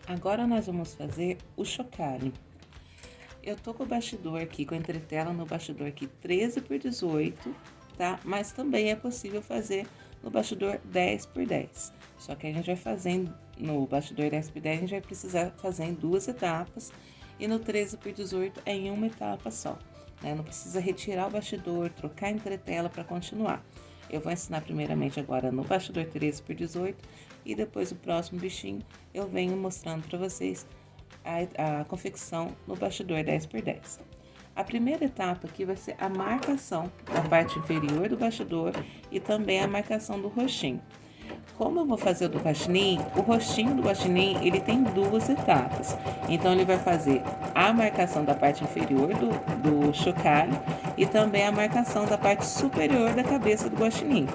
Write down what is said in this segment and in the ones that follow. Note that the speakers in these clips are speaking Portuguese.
Agora nós vamos fazer o chocalho. Eu tô com o bastidor aqui, com a entretela no bastidor aqui 13 por 18, tá? Mas também é possível fazer no bastidor 10 por 10. Só que a gente vai fazendo no bastidor 10 por 10, a gente vai precisar fazer em duas etapas. E no 13 por 18 é em uma etapa só, né? Não precisa retirar o bastidor, trocar a entretela para continuar. Eu vou ensinar primeiramente agora no bastidor 13 por 18 e depois o próximo bichinho eu venho mostrando para vocês a confecção no bastidor 10 por 10. A primeira etapa aqui vai ser a marcação da parte inferior do bastidor e também a marcação do roxinho. Como eu vou fazer o rostinho do guaxinim, ele tem duas etapas. Então, ele vai fazer a marcação da parte inferior do chocalho e também a marcação da parte superior da cabeça do guaxinim.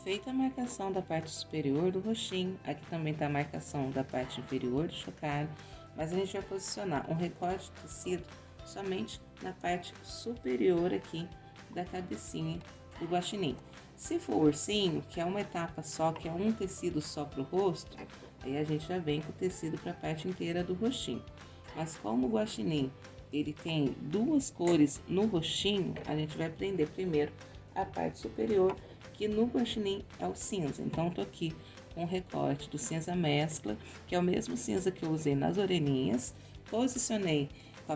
Feita a marcação da parte superior do roxinho, aqui também está a marcação da parte inferior do chocalho, mas a gente vai posicionar um recorte de tecido somente na parte superior aqui da cabecinha do guaxinim. Se for ursinho, que é uma etapa só, que é um tecido só para o rosto, aí a gente já vem com o tecido para a parte inteira do rostinho. Mas como o guaxinim, ele tem duas cores no rostinho, a gente vai prender primeiro a parte superior, que no guaxinim é o cinza. Então, eu tô aqui com o recorte do cinza mescla, que é o mesmo cinza que eu usei nas orelhinhas. Posicionei com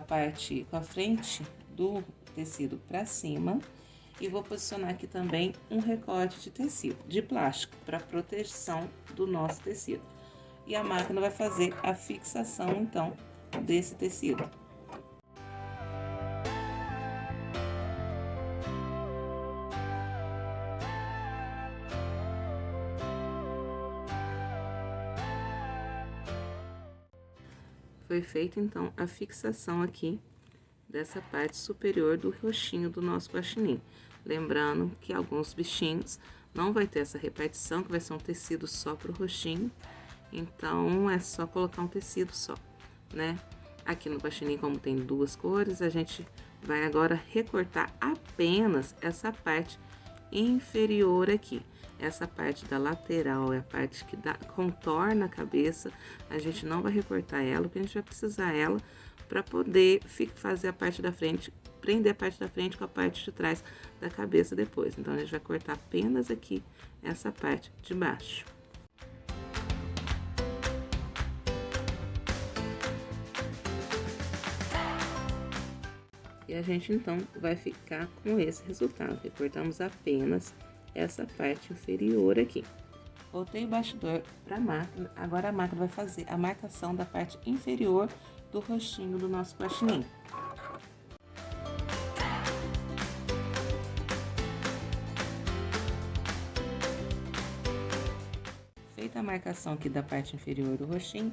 a frente do tecido para cima. E vou posicionar aqui também um recorte de tecido, de plástico, para proteção do nosso tecido. E a máquina vai fazer a fixação, então, desse tecido. Foi feita, então, a fixação aqui dessa parte superior do roxinho do nosso guaxinim. Lembrando que alguns bichinhos não vai ter essa repartição, que vai ser um tecido só pro roxinho. Então, é só colocar um tecido só, né? Aqui no guaxinim, como tem duas cores, a gente vai agora recortar apenas essa parte inferior aqui. Essa parte da lateral é a parte que contorna a cabeça, a gente não vai recortar ela, porque a gente vai precisar ela para poder fazer a parte da frente, prender a parte da frente com a parte de trás da cabeça depois. Então, a gente vai cortar apenas aqui essa parte de baixo. E a gente, então, vai ficar com esse resultado. Recortamos apenas essa parte inferior aqui. Voltei o bastidor para a máquina, agora a máquina vai fazer a marcação da parte inferior do rostinho do nosso guaxinim. Feita a marcação aqui da parte inferior do rostinho,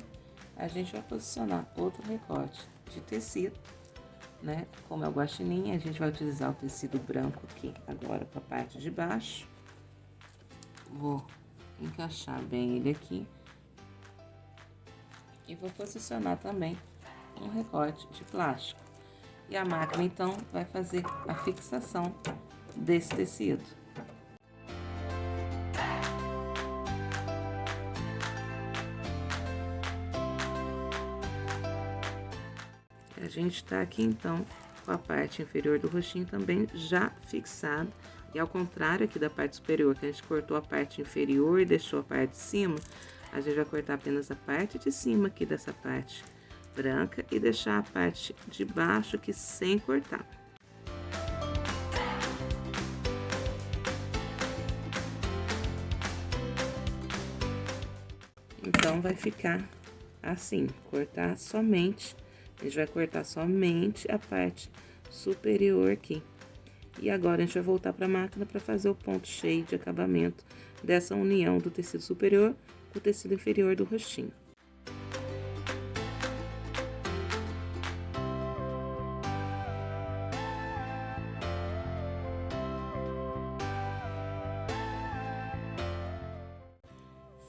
a gente vai posicionar outro recorte de tecido, né? Como é o guaxinim, a gente vai utilizar o tecido branco aqui agora para a parte de baixo. Vou encaixar bem ele aqui. E vou posicionar também um recorte de plástico. E a máquina, então, vai fazer a fixação desse tecido. A gente tá aqui, então, com a parte inferior do roxinho também já fixada. E ao contrário aqui da parte superior, que a gente cortou a parte inferior e deixou a parte de cima, a gente vai cortar apenas a parte de cima aqui dessa parte branca e deixar a parte de baixo aqui sem cortar. Então, vai ficar assim, cortar somente, a gente vai cortar somente a parte superior aqui. E agora, a gente vai voltar para a máquina para fazer o ponto cheio de acabamento dessa união do tecido superior com o tecido inferior do rostinho.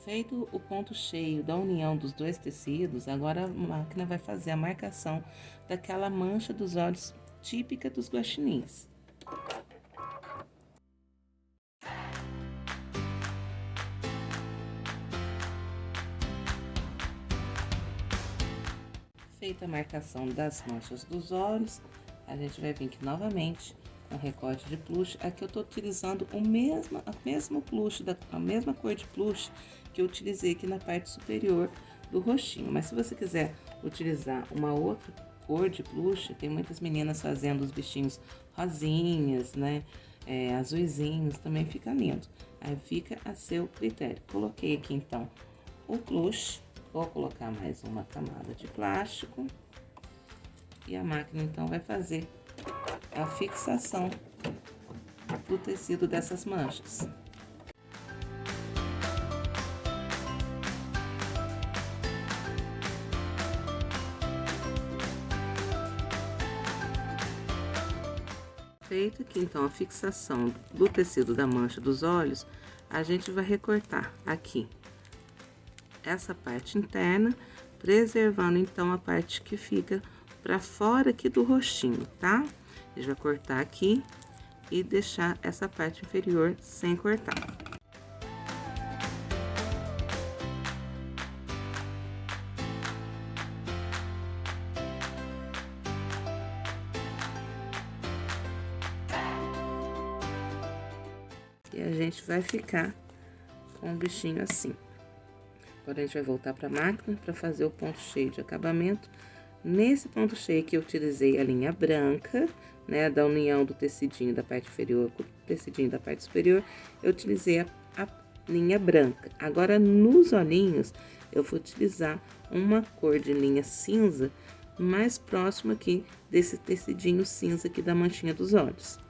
Feito o ponto cheio da união dos dois tecidos, agora a máquina vai fazer a marcação daquela mancha dos olhos típica dos guaxinins. Feita a marcação das manchas dos olhos, a gente vai vir aqui novamente com recorte de plush. Aqui eu tô utilizando a mesma cor de plush que eu utilizei aqui na parte superior do rostinho. Mas se você quiser utilizar uma outra cor de plush, tem muitas meninas fazendo os bichinhos rosinhas, né? Azuisinhos, também fica lindo. Aí fica a seu critério. Coloquei aqui então o plush. Vou colocar mais uma camada de plástico e a máquina então vai fazer a fixação do tecido dessas manchas. Feita aqui então a fixação do tecido da mancha dos olhos, a gente vai recortar aqui essa parte interna, preservando então a parte que fica para fora aqui do rostinho, tá? A gente vai cortar aqui e deixar essa parte inferior sem cortar. E a gente vai ficar com o bichinho assim. Agora a gente vai voltar para a máquina para fazer o ponto cheio de acabamento. Nesse ponto cheio que eu utilizei a linha branca, né, da união do tecidinho da parte inferior com o tecidinho da parte superior, eu utilizei a linha branca. Agora nos olhinhos eu vou utilizar uma cor de linha cinza mais próxima aqui desse tecidinho cinza aqui da manchinha dos olhos.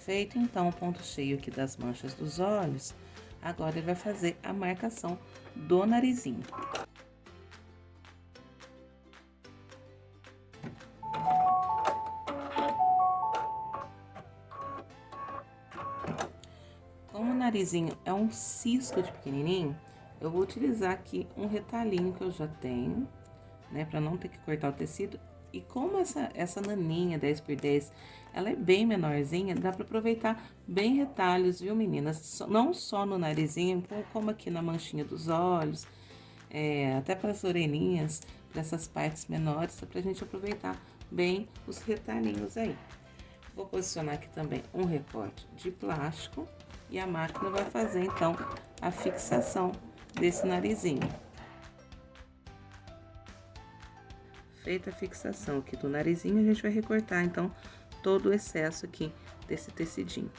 Feito então o ponto cheio aqui das manchas dos olhos, agora ele vai fazer a marcação do narizinho. Como o narizinho é um cisco de pequenininho, eu vou utilizar aqui um retalhinho que eu já tenho, né, para não ter que cortar o tecido. E como essa naninha 10x10, ela é bem menorzinha, dá para aproveitar bem retalhos, viu, meninas? Não só no narizinho, como aqui na manchinha dos olhos, até para as orelhinhas, para essas partes menores, dá pra gente aproveitar bem os retalhinhos aí. Vou posicionar aqui também um recorte de plástico e a máquina vai fazer, então, a fixação desse narizinho. Feita a fixação aqui do narizinho, a gente vai recortar, então, todo o excesso aqui desse tecidinho.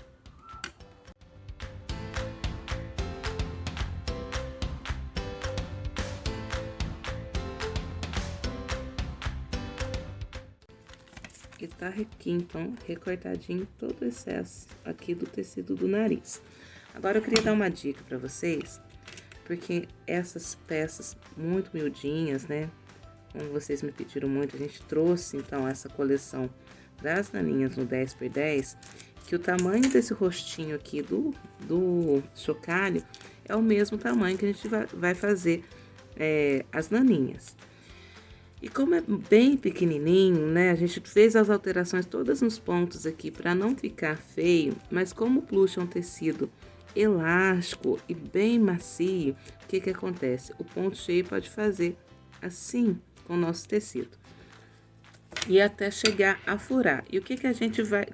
E tá aqui, então, recortadinho todo o excesso aqui do tecido do nariz. Agora, eu queria dar uma dica pra vocês, porque essas peças muito miudinhas, né? Como vocês me pediram muito, a gente trouxe, então, essa coleção das naninhas no 10x10, que o tamanho desse rostinho aqui do chocalho é o mesmo tamanho que a gente vai fazer as naninhas. E como é bem pequenininho, né, a gente fez as alterações todas nos pontos aqui para não ficar feio, mas como o plush é um tecido elástico e bem macio, o que que acontece? O ponto cheio pode fazer assim com o nosso tecido e até chegar a furar. E o que que a gente vai,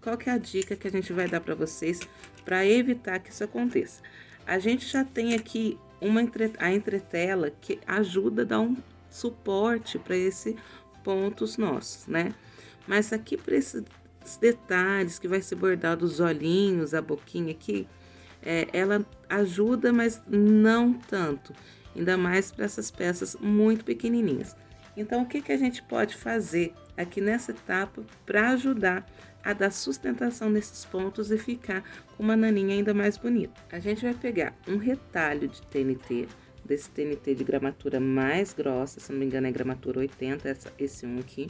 qual que é a dica que a gente vai dar para vocês para evitar que isso aconteça? A gente já tem aqui a entretela que ajuda a dar um suporte para esses pontos nossos, né? Mas aqui para esses detalhes que vai ser bordado os olhinhos, a boquinha aqui, ela ajuda, mas não tanto. Ainda mais para essas peças muito pequenininhas. Então, o que que a gente pode fazer aqui nessa etapa para ajudar a dar sustentação nesses pontos e ficar com uma naninha ainda mais bonita? A gente vai pegar um retalho de TNT desse TNT de gramatura mais grossa, se não me engano é gramatura 80, esse um aqui.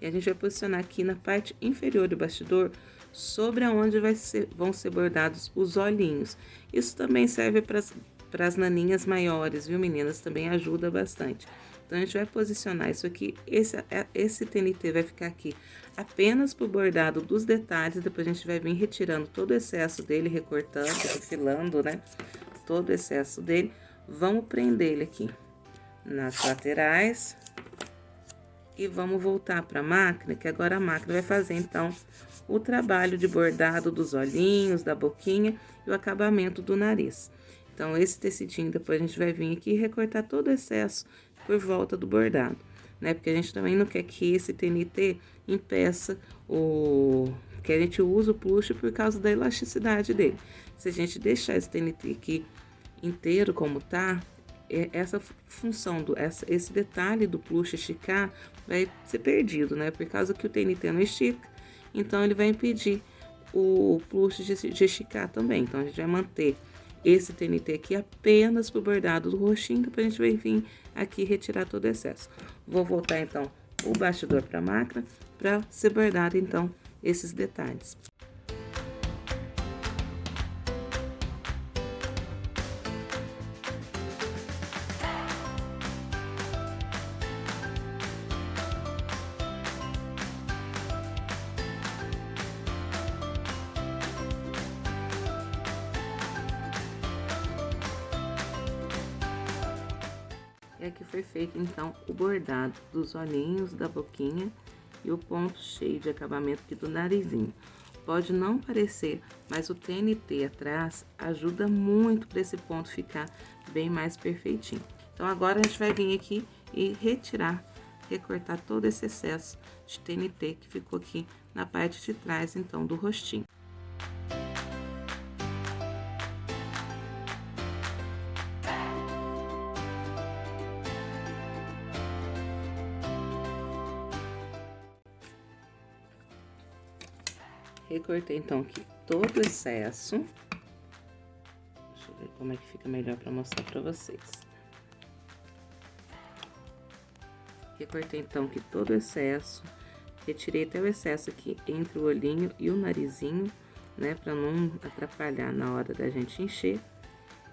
E a gente vai posicionar aqui na parte inferior do bastidor, sobre aonde vão ser bordados os olhinhos. Isso também serve para as naninhas maiores, viu, meninas? Também ajuda bastante. Então, a gente vai posicionar isso aqui, esse TNT vai ficar aqui apenas pro bordado dos detalhes, depois a gente vai vir retirando todo o excesso dele, recortando, refilando, né? Todo o excesso dele. Vamos prender ele aqui nas laterais e vamos voltar para a máquina, que agora a máquina vai fazer, então, o trabalho de bordado dos olhinhos, da boquinha e o acabamento do nariz. Então, esse tecidinho, depois a gente vai vir aqui e recortar todo o excesso por volta do bordado, né? Porque a gente também não quer que esse TNT impeça que a gente usa o plush por causa da elasticidade dele. Se a gente deixar esse TNT aqui inteiro como tá, essa função, esse detalhe do plush esticar vai ser perdido, né? Por causa que o TNT não estica, então ele vai impedir o plush de esticar também. Então, a gente vai manter esse TNT aqui apenas pro bordado do rostinho, depois a gente vai vir aqui retirar todo o excesso. Vou voltar, então, o bastidor para a máquina, para ser bordado, então, esses detalhes. E aqui foi feito, então, o bordado dos olhinhos, da boquinha e o ponto cheio de acabamento aqui do narizinho. Pode não parecer, mas o TNT atrás ajuda muito para esse ponto ficar bem mais perfeitinho. Então, agora a gente vai vir aqui e recortar todo esse excesso de TNT que ficou aqui na parte de trás, então, do rostinho. Recortei, então, aqui todo o excesso. Deixa eu ver como é que fica melhor para mostrar para vocês. Recortei, então, aqui todo o excesso. Retirei até o excesso aqui entre o olhinho e o narizinho, né? Para não atrapalhar na hora da gente encher.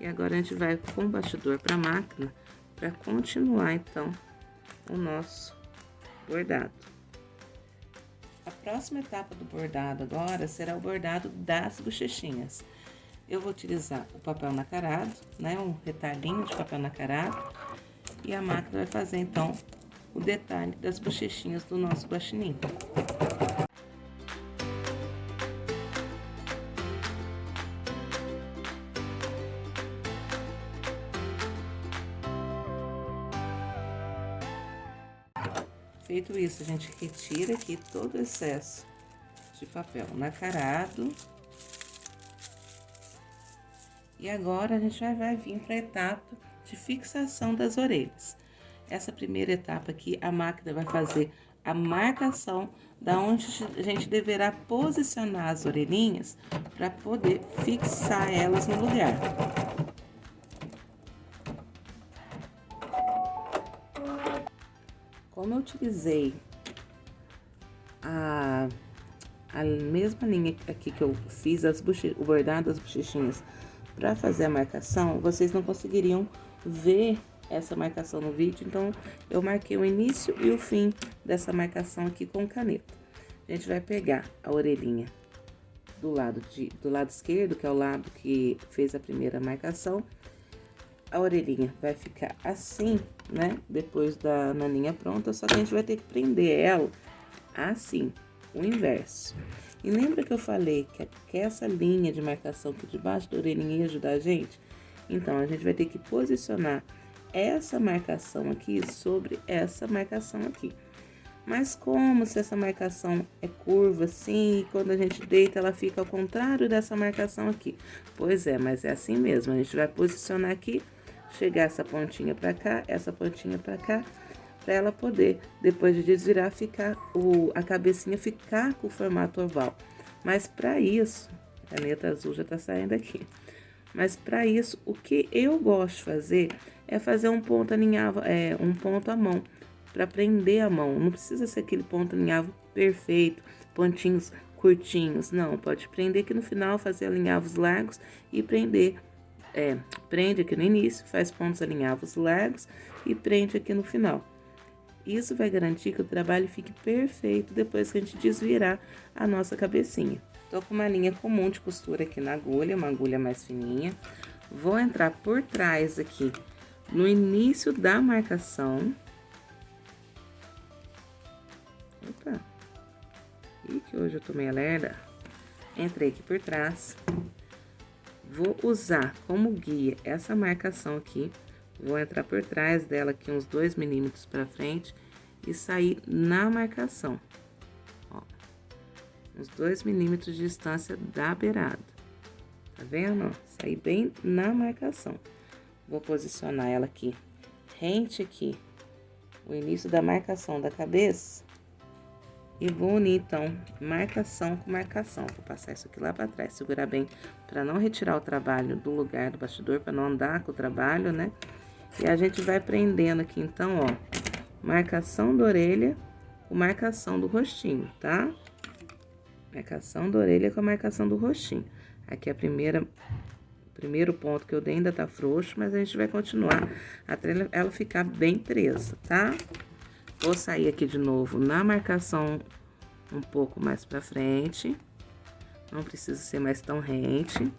E agora, a gente vai com o bastidor para a máquina para continuar, então, o nosso bordado. A próxima etapa do bordado agora será o bordado das bochechinhas. Eu vou utilizar o papel nacarado, né? Um retalhinho de papel nacarado. E a máquina vai fazer, então, o detalhe das bochechinhas do nosso guaxinim. Feito isso, a gente retira aqui todo o excesso de papel nacarado. E agora, a gente vai vir para a etapa de fixação das orelhas. Essa primeira etapa aqui, a máquina vai fazer a marcação da onde a gente deverá posicionar as orelhinhas para poder fixar elas no lugar. Como eu utilizei a mesma linha aqui que eu fiz o bordado das bochechinhas para fazer a marcação, vocês não conseguiriam ver essa marcação no vídeo, então eu marquei o início e o fim dessa marcação aqui com caneta. A gente vai pegar a orelhinha do lado esquerdo, que é o lado que fez a primeira marcação. A orelhinha vai ficar assim, né? Depois da naninha pronta, só que a gente vai ter que prender ela assim, o inverso. E lembra que eu falei que essa linha de marcação aqui debaixo da orelhinha ia ajudar a gente? Então, a gente vai ter que posicionar essa marcação aqui sobre essa marcação aqui. Mas como se essa marcação é curva assim, e quando a gente deita ela fica ao contrário dessa marcação aqui? Pois é, mas é assim mesmo, a gente vai posicionar aqui, chegar essa pontinha pra cá, essa pontinha pra cá, pra ela poder, depois de desvirar, a cabecinha ficar com o formato oval. Mas pra isso, a caneta azul já tá saindo aqui. Mas para isso, o que eu gosto de fazer é fazer um ponto alinhavo, um ponto à mão, para prender a mão. Não precisa ser aquele ponto alinhavo perfeito, pontinhos curtinhos, não. Pode prender aqui no final, fazer alinhavos largos e prender. Prende aqui no início, faz pontos alinhavos largos e prende aqui no final. Isso vai garantir que o trabalho fique perfeito depois que a gente desvirar a nossa cabecinha. Tô com uma linha comum de costura aqui na agulha, uma agulha mais fininha. Vou entrar por trás aqui no início da marcação. Opa! Ih, que hoje eu tô meio lerda. Entrei aqui por trás. Vou usar como guia essa marcação aqui. Vou entrar por trás dela aqui uns 2 milímetros pra frente e sair na marcação. Ó, uns 2 milímetros de distância da beirada. Tá vendo? Ó, sair bem na marcação. Vou posicionar ela aqui, rente aqui, o início da marcação da cabeça. E vou unir, então, marcação com marcação. Vou passar isso aqui lá pra trás, segurar bem pra não retirar o trabalho do lugar do bastidor, pra não andar com o trabalho, né? E a gente vai prendendo aqui, então, ó, marcação da orelha com marcação do rostinho, tá? Marcação da orelha com a marcação do rostinho. Aqui é o primeiro ponto que eu dei ainda tá frouxo, mas a gente vai continuar até ela ficar bem presa, tá? Vou sair aqui de novo na marcação um pouco mais pra frente. Não precisa ser mais tão rente.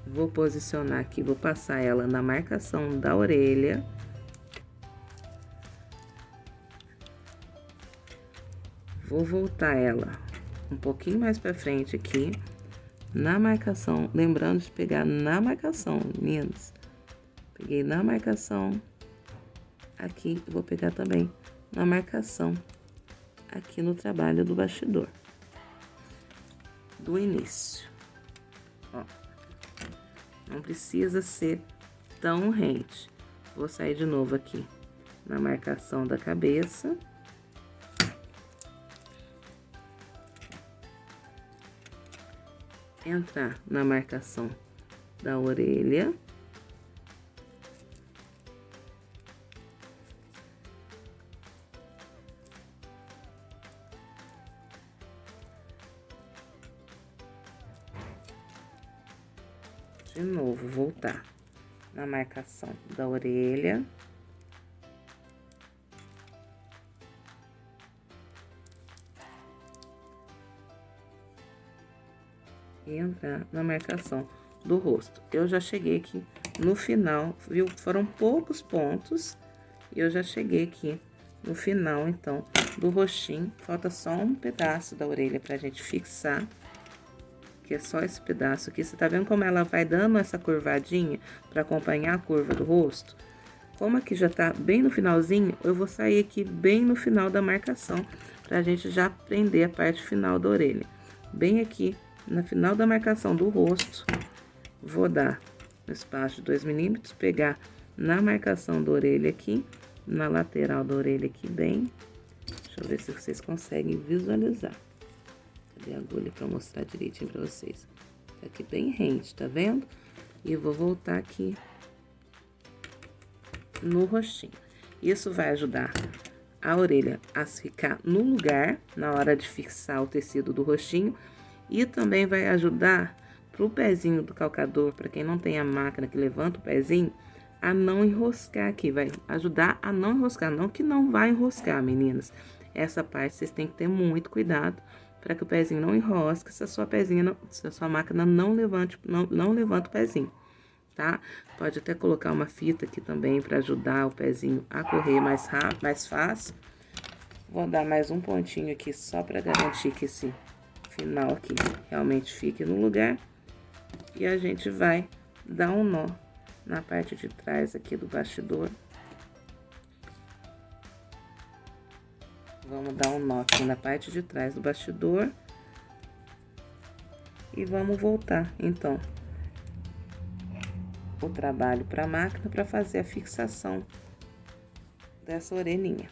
Vou posicionar aqui, vou passar ela na marcação da orelha. Vou voltar ela um pouquinho mais pra frente aqui, na marcação, lembrando de pegar na marcação, meninas. Peguei na marcação, aqui, vou pegar também na marcação, aqui no trabalho do bastidor, do início, ó. Não precisa ser tão rente. Vou sair de novo aqui na marcação da cabeça. Entrar na marcação da orelha. De novo, voltar na marcação da orelha. E entrar na marcação do rosto. Eu já cheguei aqui no final, viu? Foram poucos pontos e eu já cheguei aqui no final, então, do rostinho. Falta só um pedaço da orelha pra gente fixar. Que é só esse pedaço aqui. Você tá vendo como ela vai dando essa curvadinha para acompanhar a curva do rosto? Como aqui já tá bem no finalzinho, eu vou sair aqui bem no final da marcação, pra gente já prender a parte final da orelha. Bem aqui, no final da marcação do rosto, vou dar no espaço de 2 milímetros, pegar na marcação da orelha aqui, na lateral da orelha aqui bem. Deixa eu ver se vocês conseguem visualizar. Cadê a agulha pra mostrar direitinho pra vocês? Tá aqui bem rente, tá vendo? E vou voltar aqui no rostinho. Isso vai ajudar a orelha a ficar no lugar na hora de fixar o tecido do rostinho. E também vai ajudar pro pezinho do calcador, para quem não tem a máquina que levanta o pezinho, a não enroscar aqui. Vai ajudar a não enroscar, não que não vai enroscar, meninas. Essa parte vocês têm que ter muito cuidado para que o pezinho não enrosque, se a sua máquina não levanta o pezinho, tá? Pode até colocar uma fita aqui também para ajudar o pezinho a correr mais rápido, mais fácil. Vou dar mais um pontinho aqui só para garantir que esse final aqui realmente fique no lugar. E a gente vai dar um nó na parte de trás aqui do bastidor. Vamos dar um nó aqui na parte de trás do bastidor. E vamos voltar, então, o trabalho para a máquina para fazer a fixação dessa orelhinha.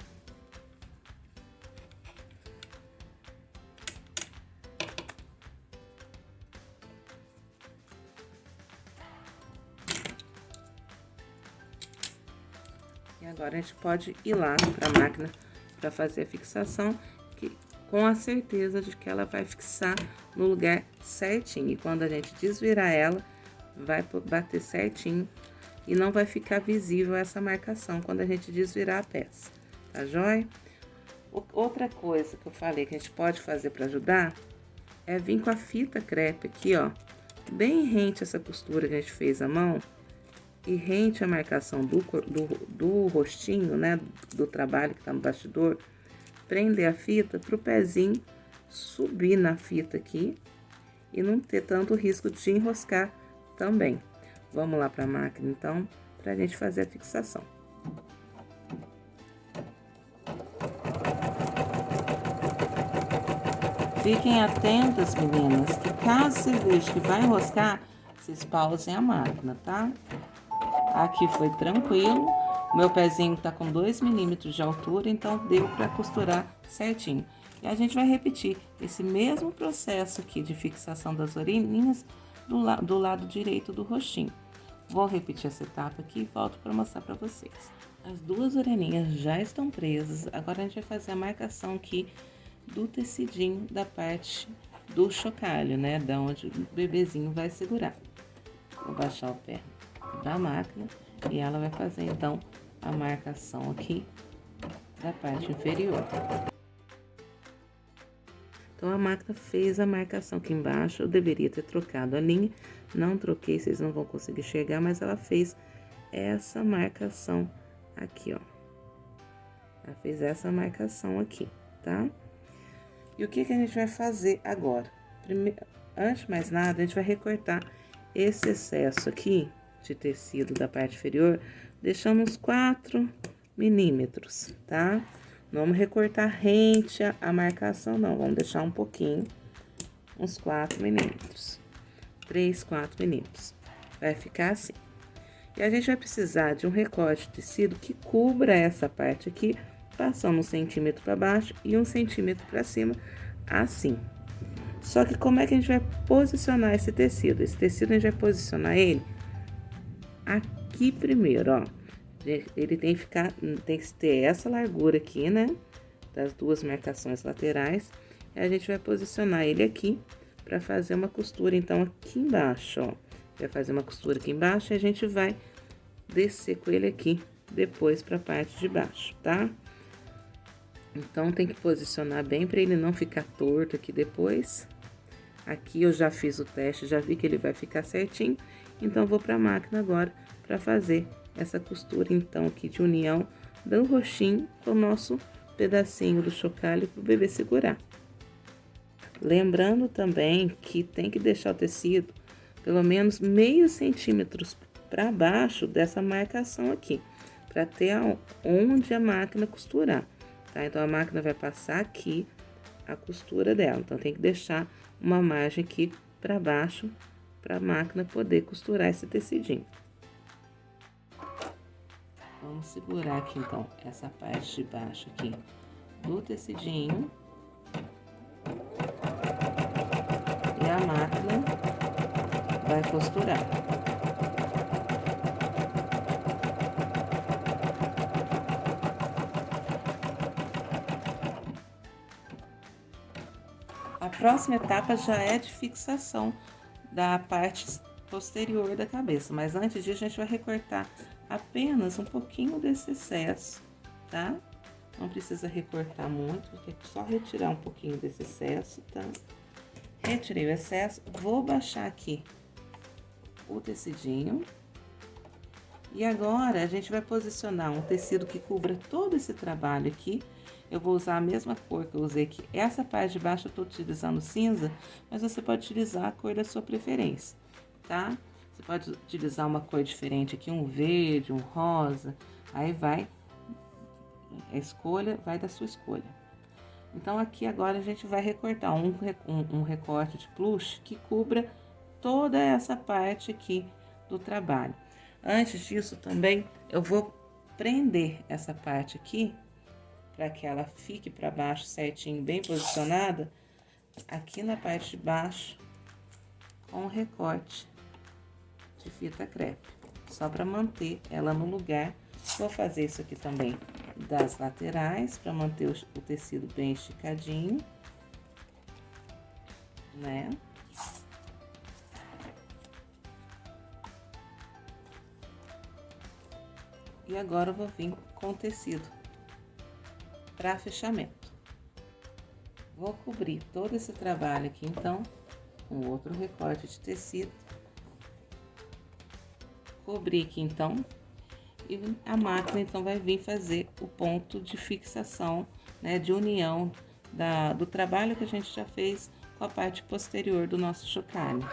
Agora a gente pode ir lá para a máquina para fazer a fixação, com a certeza de que ela vai fixar no lugar certinho. E quando a gente desvirar ela, vai bater certinho e não vai ficar visível essa marcação quando a gente desvirar a peça, tá joia? Outra coisa que eu falei que a gente pode fazer para ajudar é vir com a fita crepe aqui, ó, bem rente essa costura que a gente fez à mão e rente a marcação do rostinho, né, do trabalho que tá no bastidor, prender a fita pro pezinho subir na fita aqui e não ter tanto risco de enroscar também. Vamos lá para a máquina, então, pra gente fazer a fixação. Fiquem atentas, meninas, que caso você veja que vai enroscar, vocês pausem a máquina, tá? Aqui foi tranquilo, o meu pezinho tá com 2 milímetros de altura, então deu para costurar certinho. E a gente vai repetir esse mesmo processo aqui de fixação das orelhinhas do lado direito do rostinho. Vou repetir essa etapa aqui e volto para mostrar para vocês. As duas orelhinhas já estão presas, agora a gente vai fazer a marcação aqui do tecidinho da parte do chocalho, né? Da onde o bebezinho vai segurar. Vou baixar o pé da máquina e ela vai fazer então a marcação aqui da parte inferior. Então a máquina fez a marcação aqui embaixo, eu deveria ter trocado a linha, não troquei, vocês não vão conseguir enxergar, mas ela fez essa marcação aqui, ó. Ela fez essa marcação aqui, tá? E o que que a gente vai fazer agora? Primeiro, antes de mais nada, a gente vai recortar esse excesso aqui de tecido da parte inferior, deixando uns 4 milímetros, tá? Não vamos recortar rente a marcação, não. Vamos deixar um pouquinho, uns 4 milímetros. 3, 4 milímetros. Vai ficar assim. E a gente vai precisar de um recorte de tecido que cubra essa parte aqui, passando 1 centímetro para baixo e 1 centímetro para cima, assim. Só que como é que a gente vai posicionar esse tecido? Esse tecido a gente vai posicionar ele aqui primeiro, ó. Ele tem que ter essa largura aqui, né? Das duas marcações laterais. E a gente vai posicionar ele aqui para fazer uma costura, então, aqui embaixo, ó. Vai fazer uma costura aqui embaixo e a gente vai descer com ele aqui depois para a parte de baixo, tá? Então, tem que posicionar bem para ele não ficar torto aqui depois. Aqui eu já fiz o teste, já vi que ele vai ficar certinho. Então, vou para a máquina agora para fazer essa costura, então, aqui de união do roxinho com o nosso pedacinho do chocalho para o bebê segurar. Lembrando também que tem que deixar o tecido pelo menos meio centímetros para baixo dessa marcação aqui, para ter onde a máquina costurar, tá? Então, a máquina vai passar aqui a costura dela, então tem que deixar uma margem aqui para baixo para a máquina poder costurar esse tecidinho. Vamos segurar aqui, então, essa parte de baixo aqui do tecidinho. E a máquina vai costurar. A próxima etapa já é de fixação da parte posterior da cabeça, mas antes disso a gente vai recortar apenas um pouquinho desse excesso, tá? Não precisa recortar muito, é só retirar um pouquinho desse excesso, tá? Retirei o excesso, vou baixar aqui o tecidinho. E agora, a gente vai posicionar um tecido que cubra todo esse trabalho aqui. Eu vou usar a mesma cor que eu usei aqui. Essa parte de baixo eu tô utilizando cinza, mas você pode utilizar a cor da sua preferência, tá? Você pode utilizar uma cor diferente aqui, um verde, um rosa. Aí vai, a escolha vai da sua escolha. Então, aqui agora a gente vai recortar um recorte de plush que cubra toda essa parte aqui do trabalho. Antes disso, também, eu vou prender essa parte aqui, para que ela fique para baixo certinho, bem posicionada, aqui na parte de baixo, com o recorte de fita crepe. Só para manter ela no lugar Vou fazer isso aqui também das laterais, para manter o tecido bem esticadinho, né? E agora eu vou vir com o tecido para fechamento. Vou cobrir todo esse trabalho aqui, então, com outro recorte de tecido. Cobrir aqui, então, e a máquina, então, vai vir fazer o ponto de fixação, né, de união do trabalho que a gente já fez com a parte posterior do nosso chocalho.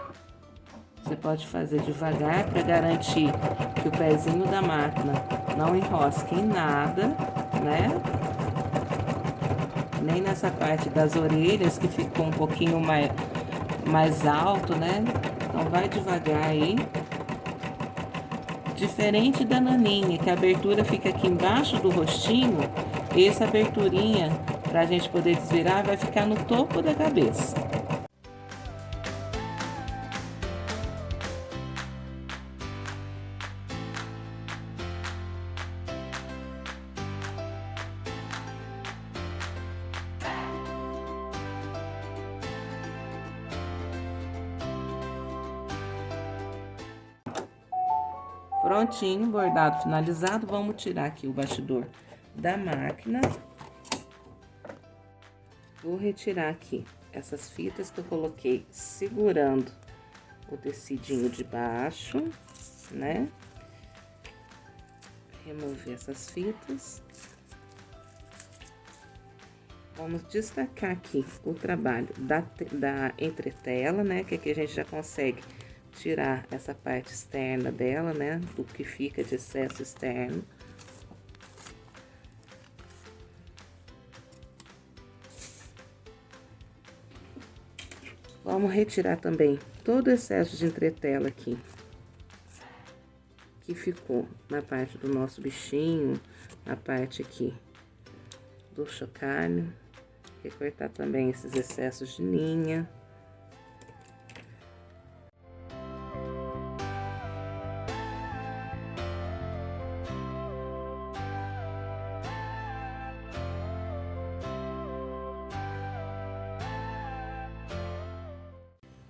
Você pode fazer devagar para garantir que o pezinho da máquina não enrosque em nada, né? Nem nessa parte das orelhas, que ficou um pouquinho mais alto, né? Então, vai devagar aí. Diferente da naninha, que a abertura fica aqui embaixo do rostinho, essa aberturinha, pra gente poder desvirar, vai ficar no topo da cabeça. Prontinho, bordado finalizado, vamos tirar aqui o bastidor da máquina. Vou retirar aqui essas fitas que eu coloquei segurando o tecidinho de baixo, né? Remover essas fitas. Vamos destacar aqui o trabalho da entretela, né? Que aqui a gente já consegue tirar essa parte externa dela, né? Do que fica de excesso externo. Vamos retirar também todo o excesso de entretela aqui, que ficou na parte do nosso bichinho, na parte aqui do chocalho. Recortar também esses excessos de linha.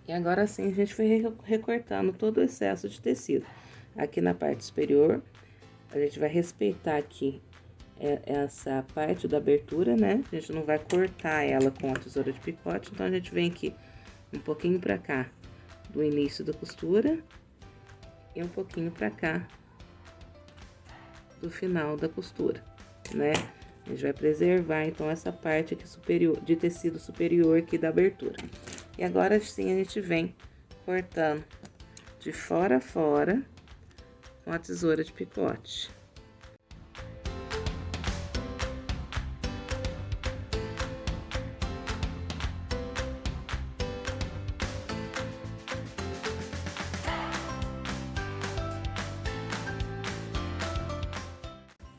E agora sim, a gente foi recortando todo o excesso de tecido. Aqui na parte superior, a gente vai respeitar aqui essa parte da abertura, né? A gente não vai cortar ela com a tesoura de picote, então a gente vem aqui um pouquinho pra cá do início da costura e um pouquinho pra cá do final da costura, né? A gente vai preservar, então, essa parte aqui superior, de tecido superior aqui da abertura. E agora sim, a gente vem cortando de fora a fora com a tesoura de picote.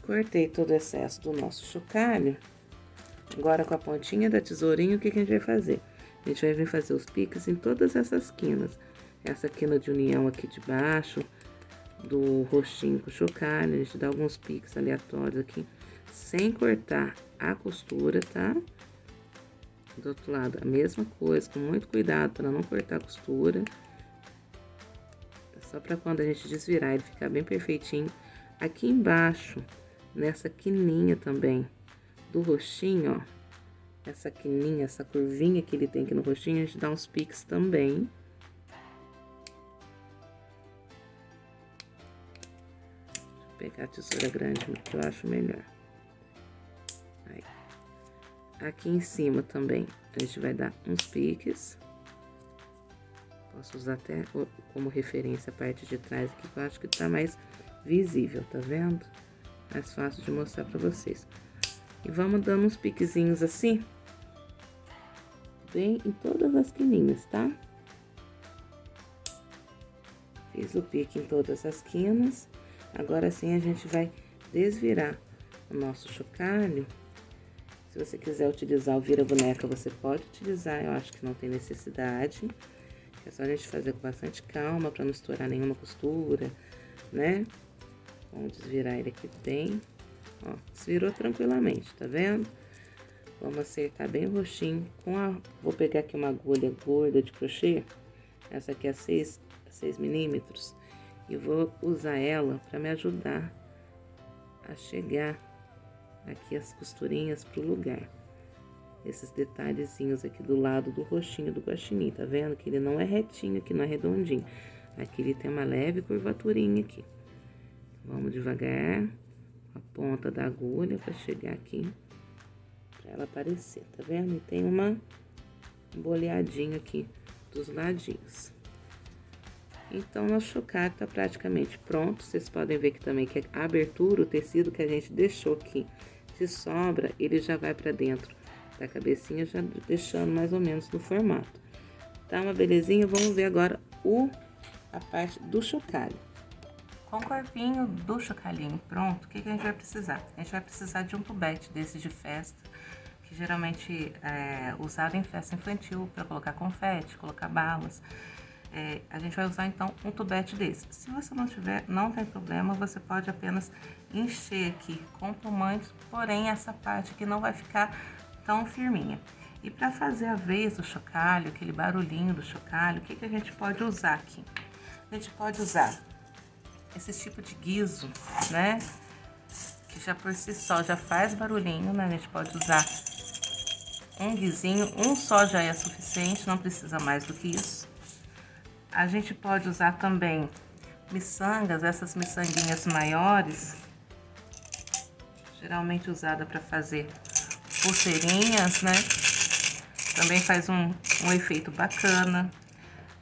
Cortei todo o excesso do nosso chocalho. Agora, com a pontinha da tesourinha, o que que a gente vai fazer? A gente vai vir fazer os piques em todas essas quinas. Essa quina de união aqui de baixo, do rostinho com o chocalho, a gente dá alguns piques aleatórios aqui, sem cortar a costura, tá? Do outro lado, a mesma coisa, com muito cuidado para não cortar a costura. Só para quando a gente desvirar, ele ficar bem perfeitinho. Aqui embaixo, nessa quininha também do rostinho, ó. Essa quininha, essa curvinha que ele tem aqui no rostinho, a gente dá uns piques também. Deixa eu pegar a tesoura grande, que eu acho melhor. Aí. Aqui em cima também, a gente vai dar uns piques. Posso usar até como referência a parte de trás aqui, que eu acho que tá mais visível, tá vendo? Mais fácil de mostrar pra vocês. E vamos dando uns piquezinhos assim, bem em todas as quininhas, tá? Fiz o pique em todas as quinas. Agora sim a gente vai desvirar o nosso chocalho. Se você quiser utilizar o vira-boneca, você pode utilizar, eu acho que não tem necessidade. É só a gente fazer com bastante calma, pra não estourar nenhuma costura, né? Vamos desvirar ele aqui bem, ó, desvirou tranquilamente, tá vendo? Vamos acertar bem o roxinho vou pegar aqui uma agulha gorda de crochê, essa aqui é 6 milímetros, e vou usar ela para me ajudar a chegar aqui as costurinhas pro lugar. Esses detalhezinhos aqui do lado do roxinho do guaxinim, tá vendo? Que ele não é retinho aqui, não é redondinho. Aqui ele tem uma leve curvaturinha aqui. Vamos devagar, a ponta da agulha para chegar aqui, para ela aparecer, tá vendo? E tem uma boleadinha aqui dos ladinhos. Então, nosso chocalho tá praticamente pronto. Vocês podem ver que também que a abertura, o tecido que a gente deixou aqui, se sobra, ele já vai para dentro da cabecinha, já deixando mais ou menos no formato. Tá uma belezinha? Vamos ver agora a parte do chocalho. Com o corpinho do chocalhinho pronto, o que a gente vai precisar? A gente vai precisar de um tubete desses de festa, que geralmente é usado em festa infantil para colocar confete, colocar balas. A gente vai usar então um tubete desse. Se você não tiver, não tem problema, você pode apenas encher aqui com espumante, porém essa parte aqui não vai ficar tão firminha. E para fazer a vez do chocalho, aquele barulhinho do chocalho, o que a gente pode usar aqui? A gente pode usar esse tipo de guiso, né? Que já por si só já faz barulhinho, né? A gente pode usar um guizinho, um só já é suficiente, não precisa mais do que isso. A gente pode usar também miçangas, essas miçanguinhas maiores, geralmente usada para fazer pulseirinhas, né? Também faz um efeito bacana.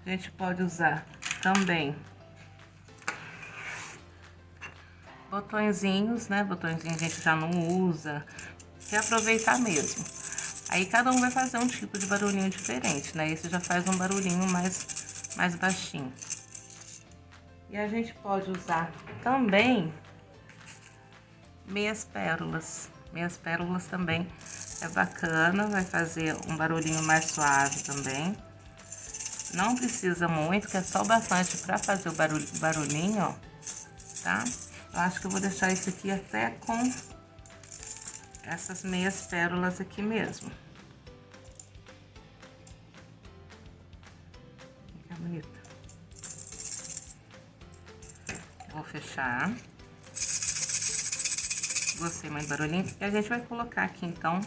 A gente pode usar também botõezinhos, né? Botõezinho a gente já não usa, quer aproveitar mesmo. Aí cada um vai fazer um tipo de barulhinho diferente, né? Esse já faz um barulhinho mais baixinho. E a gente pode usar também meias pérolas. Meias pérolas também é bacana, vai fazer um barulhinho mais suave também. Não precisa muito, que é só o bastante para fazer o barulhinho, ó, tá? Eu acho que eu vou deixar isso aqui até com essas meias pérolas aqui mesmo. Fica bonita. Vou fechar. Gostei muito do barulhinho. E a gente vai colocar aqui, então,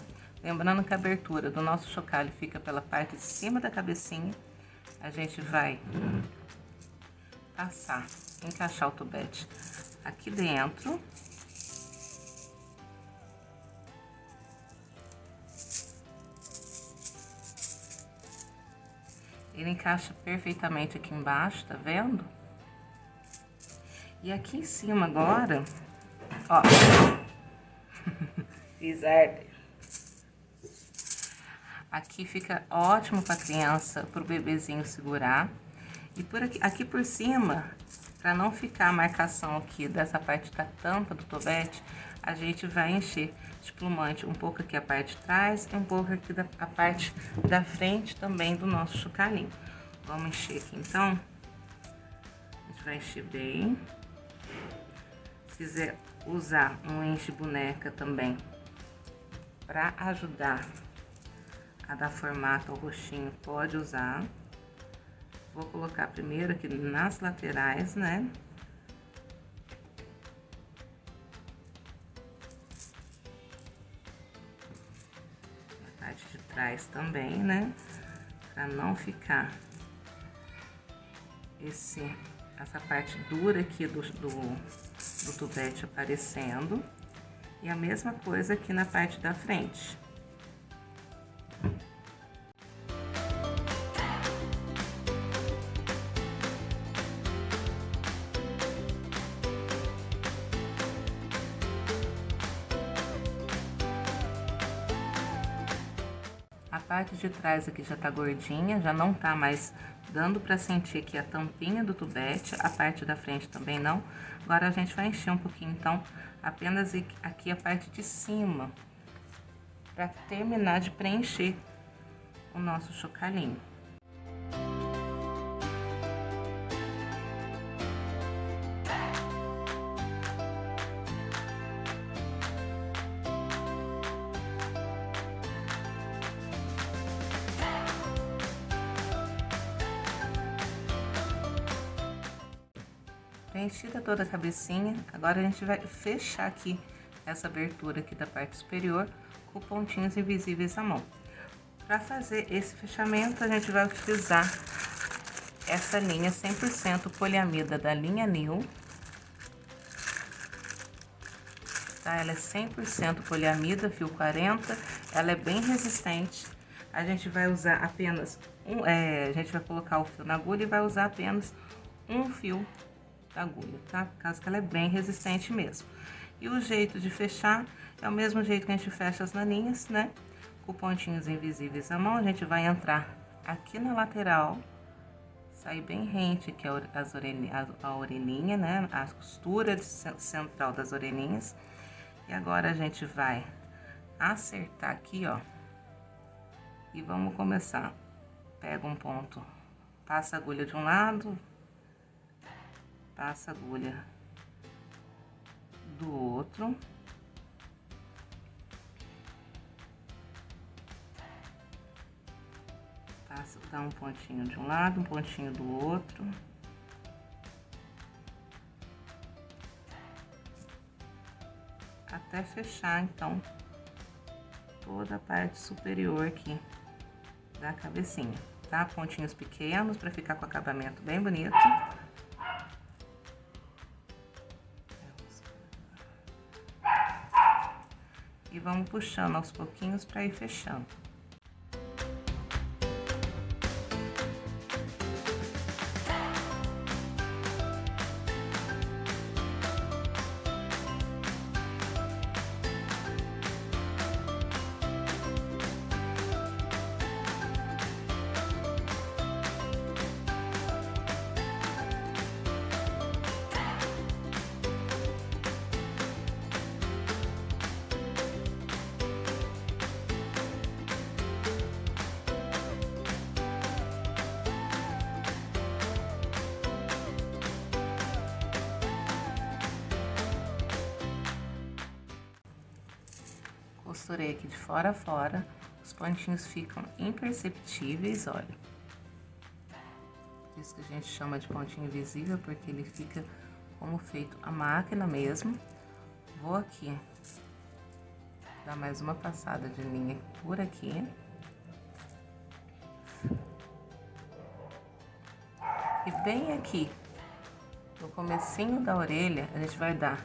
lembrando que a abertura do nosso chocalho fica pela parte de cima da cabecinha. A gente vai passar, encaixar o tubete aqui dentro. Ele encaixa perfeitamente aqui embaixo, tá vendo? E aqui em cima agora, ó, fiz arte. Aqui fica ótimo para criança, para o bebezinho segurar. E por aqui por cima, para não ficar a marcação aqui dessa parte da tampa do tubete, a gente vai encher de plumante um pouco aqui a parte de trás e um pouco aqui a parte da frente também do nosso chocalhinho. Vamos encher aqui então. A gente vai encher bem. Se quiser usar um enche boneca também para ajudar a dar formato ao roxinho, pode usar. Vou colocar primeiro aqui nas laterais, né? Na parte de trás também, né? Pra não ficar essa parte dura aqui do tubete aparecendo. E a mesma coisa aqui na parte da frente. A parte de trás aqui já tá gordinha, já não tá mais dando pra sentir aqui a tampinha do tubete, a parte da frente também não. Agora a gente vai encher um pouquinho, então, apenas aqui a parte de cima, pra terminar de preencher o nosso chocalhinho. Preenchida toda a cabecinha, agora a gente vai fechar aqui essa abertura aqui da parte superior com pontinhos invisíveis à mão. Para fazer esse fechamento, a gente vai utilizar essa linha 100% poliamida da linha New. Tá? Ela é 100% poliamida, fio 40, ela é bem resistente. A gente vai usar apenas a gente vai colocar o fio na agulha e vai usar apenas um fio da agulha, tá? Por causa que ela é bem resistente mesmo. E o jeito de fechar é o mesmo jeito que a gente fecha as naninhas, né? Com pontinhos invisíveis à mão, a gente vai entrar aqui na lateral, sair bem rente aqui a orelhinha, né? A costura central das orelhinhas. E agora a gente vai acertar aqui, ó. E vamos começar. Pega um ponto, passa a agulha de um lado, passa a agulha do outro. Dá um pontinho de um lado, um pontinho do outro. Até fechar, então, toda a parte superior aqui da cabecinha, tá? Pontinhos pequenos para ficar com acabamento bem bonito. E vamos puxando aos pouquinhos para ir fechando. Costurei aqui de fora a fora, os pontinhos ficam imperceptíveis, olha. Por isso que a gente chama de pontinho invisível, porque ele fica como feito a máquina mesmo. Vou aqui dar mais uma passada de linha por aqui. E bem aqui, no comecinho da orelha, a gente vai dar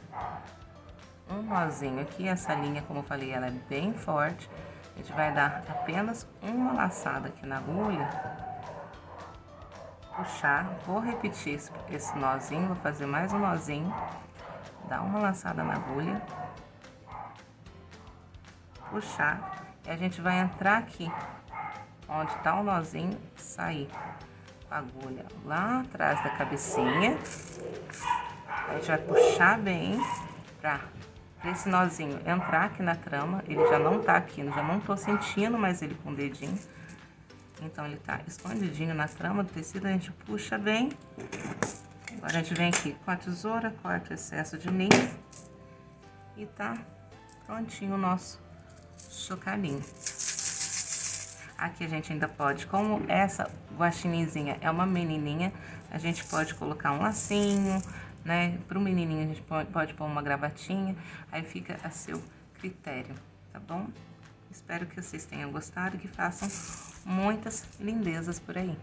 um nozinho aqui. Essa linha, como eu falei, ela é bem forte. A gente vai dar apenas uma laçada aqui na agulha, puxar, vou repetir esse nozinho, vou fazer mais um nozinho, dar uma laçada na agulha, puxar, e a gente vai entrar aqui, onde tá o nozinho, sair com a agulha lá atrás da cabecinha. A gente vai puxar bem pra esse nozinho entrar aqui na trama. Ele já não tá aqui, já não tô sentindo mais ele com o dedinho. Então, ele tá escondidinho na trama do tecido, a gente puxa bem. Agora, a gente vem aqui com a tesoura, corta o excesso de linha. E tá prontinho o nosso chocalhinho. Aqui a gente ainda pode, como essa guaxinizinha é uma menininha, a gente pode colocar um lacinho, né? Pro menininho a gente pode pôr uma gravatinha, aí fica a seu critério, tá bom? Espero que vocês tenham gostado e que façam muitas lindezas por aí.